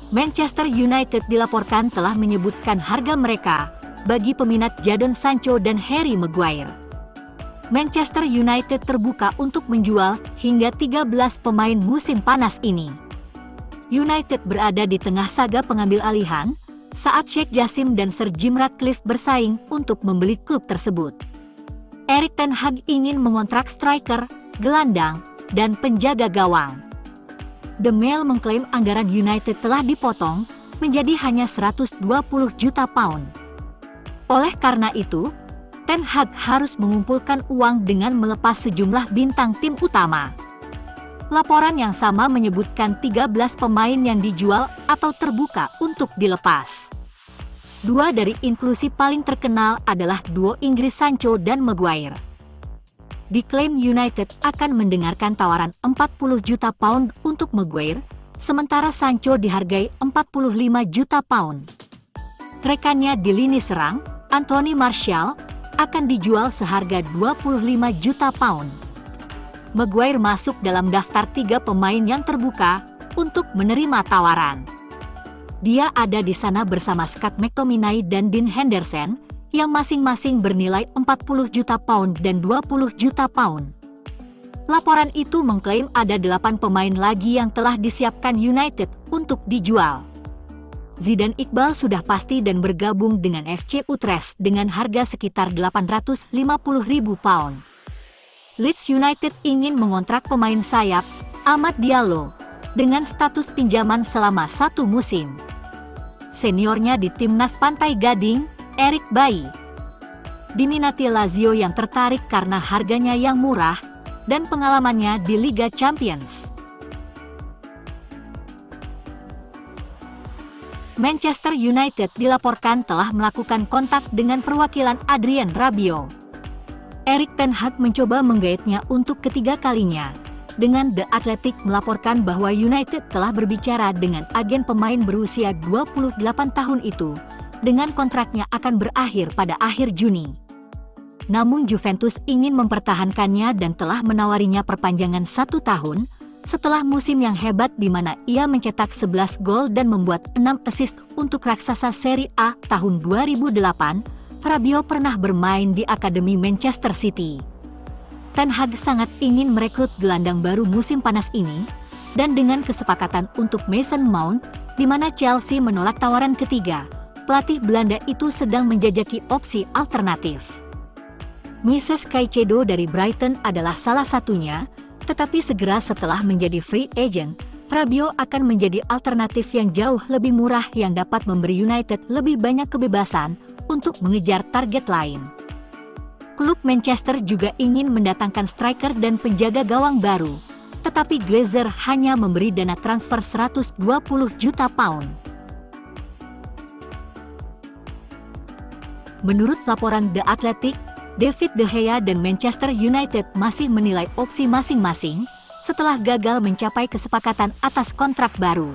Manchester United dilaporkan telah menyebutkan harga mereka bagi peminat Jadon Sancho dan Harry Maguire. Manchester United terbuka untuk menjual hingga 13 pemain musim panas ini. United berada di tengah saga pengambil alihan saat Sheikh Jassim dan Sir Jim Ratcliffe bersaing untuk membeli klub tersebut. Erik ten Hag ingin mengontrak striker, gelandang, dan penjaga gawang. The Mail mengklaim anggaran United telah dipotong menjadi hanya 120 juta pound. Oleh karena itu, Ten Hag harus mengumpulkan uang dengan melepas sejumlah bintang tim utama. Laporan yang sama menyebutkan 13 pemain yang dijual atau terbuka untuk dilepas. Dua dari inklusi paling terkenal adalah duo Inggris Sancho dan Maguire. Diklaim United akan mendengarkan tawaran 40 juta pound untuk Maguire, sementara Sancho dihargai 45 juta pound. Rekannya di lini serang, Anthony Martial, akan dijual seharga 25 juta pound. Maguire masuk dalam daftar 3 pemain yang terbuka untuk menerima tawaran. Dia ada di sana bersama Scott McTominay dan Dean Henderson, yang masing-masing bernilai 40 juta pound dan 20 juta pound. Laporan itu mengklaim ada 8 pemain lagi yang telah disiapkan United untuk dijual. Zidane Iqbal sudah pasti dan bergabung dengan FC Utrecht dengan harga sekitar 850.000 pound. Leeds United ingin mengontrak pemain sayap, Amad Diallo, dengan status pinjaman selama 1 musim. Seniornya di timnas Pantai Gading, Eric Bailly, diminati Lazio yang tertarik karena harganya yang murah dan pengalamannya di Liga Champions. Manchester United dilaporkan telah melakukan kontak dengan perwakilan Adrien Rabiot. Erik ten Hag mencoba menggaitnya untuk ketiga kalinya, dengan The Athletic melaporkan bahwa United telah berbicara dengan agen pemain berusia 28 tahun itu, dengan kontraknya akan berakhir pada akhir Juni. Namun Juventus ingin mempertahankannya dan telah menawarinya perpanjangan 1 tahun, setelah musim yang hebat di mana ia mencetak 11 gol dan membuat 6 assist untuk raksasa Serie A tahun 2008, Rabiot pernah bermain di Akademi Manchester City. Ten Hag sangat ingin merekrut gelandang baru musim panas ini, dan dengan kesepakatan untuk Mason Mount, di mana Chelsea menolak tawaran ketiga, pelatih Belanda itu sedang menjajaki opsi alternatif. Moises Caicedo dari Brighton adalah salah satunya, tetapi segera setelah menjadi free agent, Rabiot akan menjadi alternatif yang jauh lebih murah yang dapat memberi United lebih banyak kebebasan untuk mengejar target lain. Klub Manchester juga ingin mendatangkan striker dan penjaga gawang baru, tetapi Glazer hanya memberi dana transfer 120 juta pound. Menurut laporan The Athletic, David De Gea dan Manchester United masih menilai opsi masing-masing setelah gagal mencapai kesepakatan atas kontrak baru.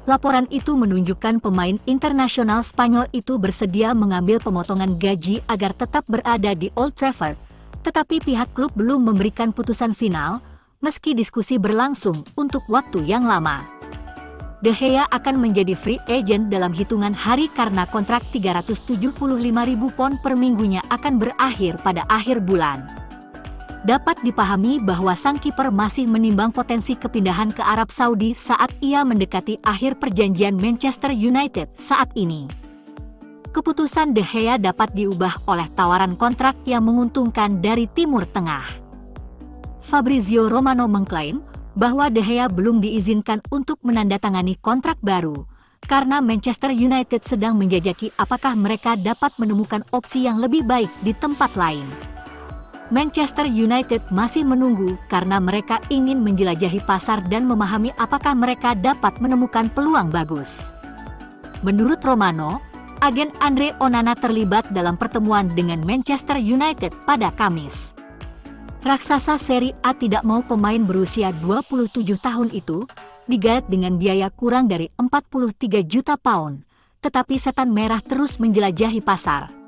Laporan itu menunjukkan pemain internasional Spanyol itu bersedia mengambil pemotongan gaji agar tetap berada di Old Trafford, tetapi pihak klub belum memberikan putusan final, meski diskusi berlangsung untuk waktu yang lama. De Gea akan menjadi free agent dalam hitungan hari karena kontrak 375.000 pound per minggunya akan berakhir pada akhir bulan. Dapat dipahami bahwa sang kiper masih menimbang potensi kepindahan ke Arab Saudi saat ia mendekati akhir perjanjian Manchester United saat ini. Keputusan De Gea dapat diubah oleh tawaran kontrak yang menguntungkan dari Timur Tengah. Fabrizio Romano mengklaim bahwa De Gea belum diizinkan untuk menandatangani kontrak baru, karena Manchester United sedang menjajaki apakah mereka dapat menemukan opsi yang lebih baik di tempat lain. Manchester United masih menunggu karena mereka ingin menjelajahi pasar dan memahami apakah mereka dapat menemukan peluang bagus. Menurut Romano, agen Andre Onana terlibat dalam pertemuan dengan Manchester United pada Kamis. Raksasa Serie A tidak mau pemain berusia 27 tahun itu digait dengan biaya kurang dari 43 juta pound, tetapi setan merah terus menjelajahi pasar.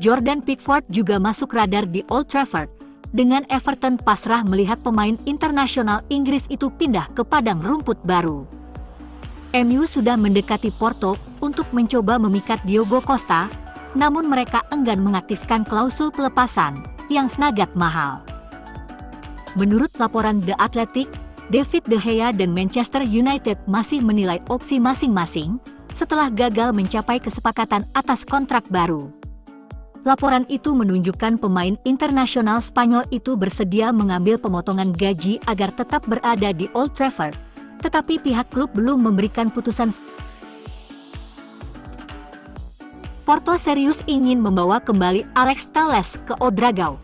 Jordan Pickford juga masuk radar di Old Trafford, dengan Everton pasrah melihat pemain internasional Inggris itu pindah ke padang rumput baru. MU sudah mendekati Porto untuk mencoba memikat Diogo Costa, namun mereka enggan mengaktifkan klausul pelepasan yang sangat mahal. Menurut laporan The Athletic, David De Gea dan Manchester United masih menilai opsi masing-masing setelah gagal mencapai kesepakatan atas kontrak baru. Laporan itu menunjukkan pemain internasional Spanyol itu bersedia mengambil pemotongan gaji agar tetap berada di Old Trafford, tetapi pihak klub belum memberikan putusan. Porto serius ingin membawa kembali Alex Telles ke Ouedraogo.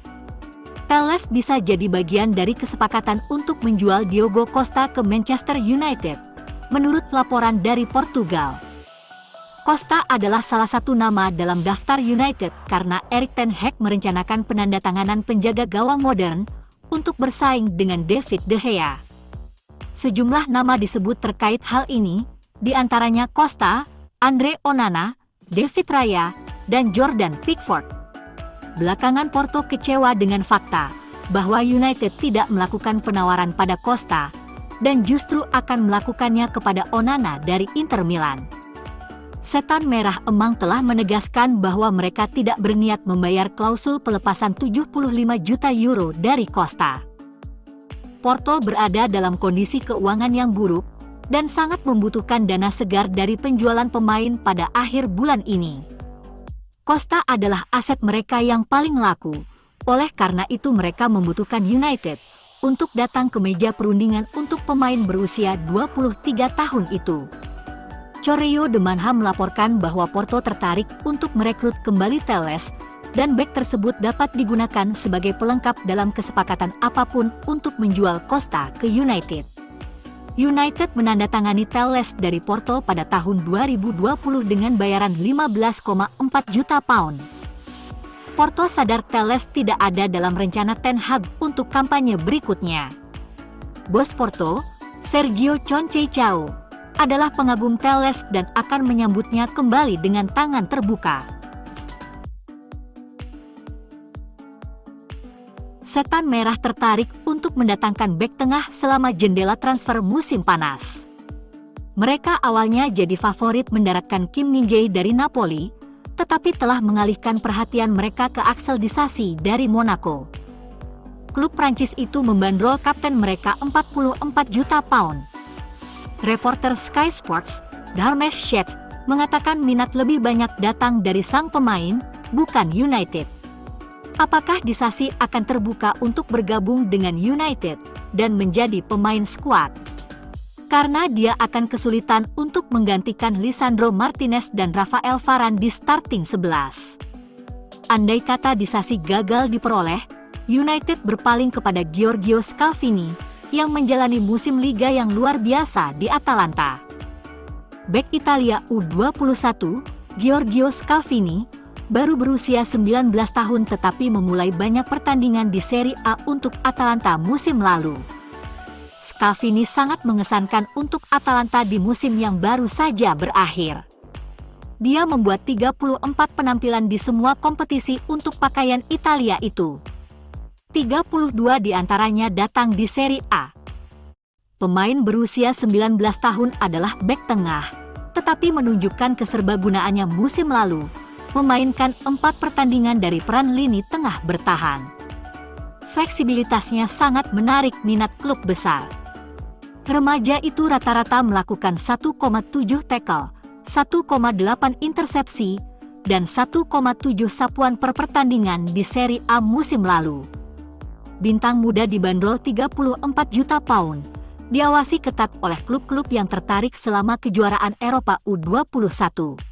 Telles bisa jadi bagian dari kesepakatan untuk menjual Diogo Costa ke Manchester United, menurut laporan dari Portugal. Costa adalah salah satu nama dalam daftar United karena Erik ten Hag merencanakan penandatanganan penjaga gawang modern untuk bersaing dengan David De Gea. Sejumlah nama disebut terkait hal ini, di antaranya Costa, Andre Onana, David Raya, dan Jordan Pickford. Belakangan Porto kecewa dengan fakta bahwa United tidak melakukan penawaran pada Costa dan justru akan melakukannya kepada Onana dari Inter Milan. Setan Merah Emang telah menegaskan bahwa mereka tidak berniat membayar klausul pelepasan 75 juta euro dari Costa. Porto berada dalam kondisi keuangan yang buruk dan sangat membutuhkan dana segar dari penjualan pemain pada akhir bulan ini. Costa adalah aset mereka yang paling laku, oleh karena itu mereka membutuhkan United untuk datang ke meja perundingan untuk pemain berusia 23 tahun itu. Correo de Manha melaporkan bahwa Porto tertarik untuk merekrut kembali Telles, dan bek tersebut dapat digunakan sebagai pelengkap dalam kesepakatan apapun untuk menjual Costa ke United. United menandatangani Telles dari Porto pada tahun 2020 dengan bayaran 15,4 juta pound. Porto sadar Telles tidak ada dalam rencana Ten Hag untuk kampanye berikutnya. Bos Porto, Sergio Conceição, adalah pengagum Telles dan akan menyambutnya kembali dengan tangan terbuka. Setan Merah tertarik untuk mendatangkan bek tengah selama jendela transfer musim panas. Mereka awalnya jadi favorit mendaratkan Kim Min-jae dari Napoli, tetapi telah mengalihkan perhatian mereka ke Axel Disasi dari Monaco. Klub Prancis itu membandrol kapten mereka 44 juta pound. Reporter Sky Sports, Dharmesh Sheth, mengatakan minat lebih banyak datang dari sang pemain, bukan United. Apakah Disasi akan terbuka untuk bergabung dengan United dan menjadi pemain skuad? Karena dia akan kesulitan untuk menggantikan Lisandro Martinez dan Rafael Varane di starting 11. Andai kata Disasi gagal diperoleh, United berpaling kepada Giorgio Scalvini yang menjalani musim liga yang luar biasa di Atalanta. Bek Italia U21, Giorgio Scalvini, baru berusia 19 tahun tetapi memulai banyak pertandingan di Serie A untuk Atalanta musim lalu. Scalvini sangat mengesankan untuk Atalanta di musim yang baru saja berakhir. Dia membuat 34 penampilan di semua kompetisi untuk pakaian Italia itu. 32 diantaranya datang di Serie A. Pemain berusia 19 tahun adalah bek tengah, tetapi menunjukkan keserbagunaannya musim lalu, memainkan 4 pertandingan dari peran lini tengah bertahan. Fleksibilitasnya sangat menarik minat klub besar. Remaja itu rata-rata melakukan 1,7 tackle, 1,8 intersepsi, dan 1,7 sapuan per pertandingan di Serie A musim lalu. Bintang muda dibanderol 34 juta pound, diawasi ketat oleh klub-klub yang tertarik selama kejuaraan Eropa U21.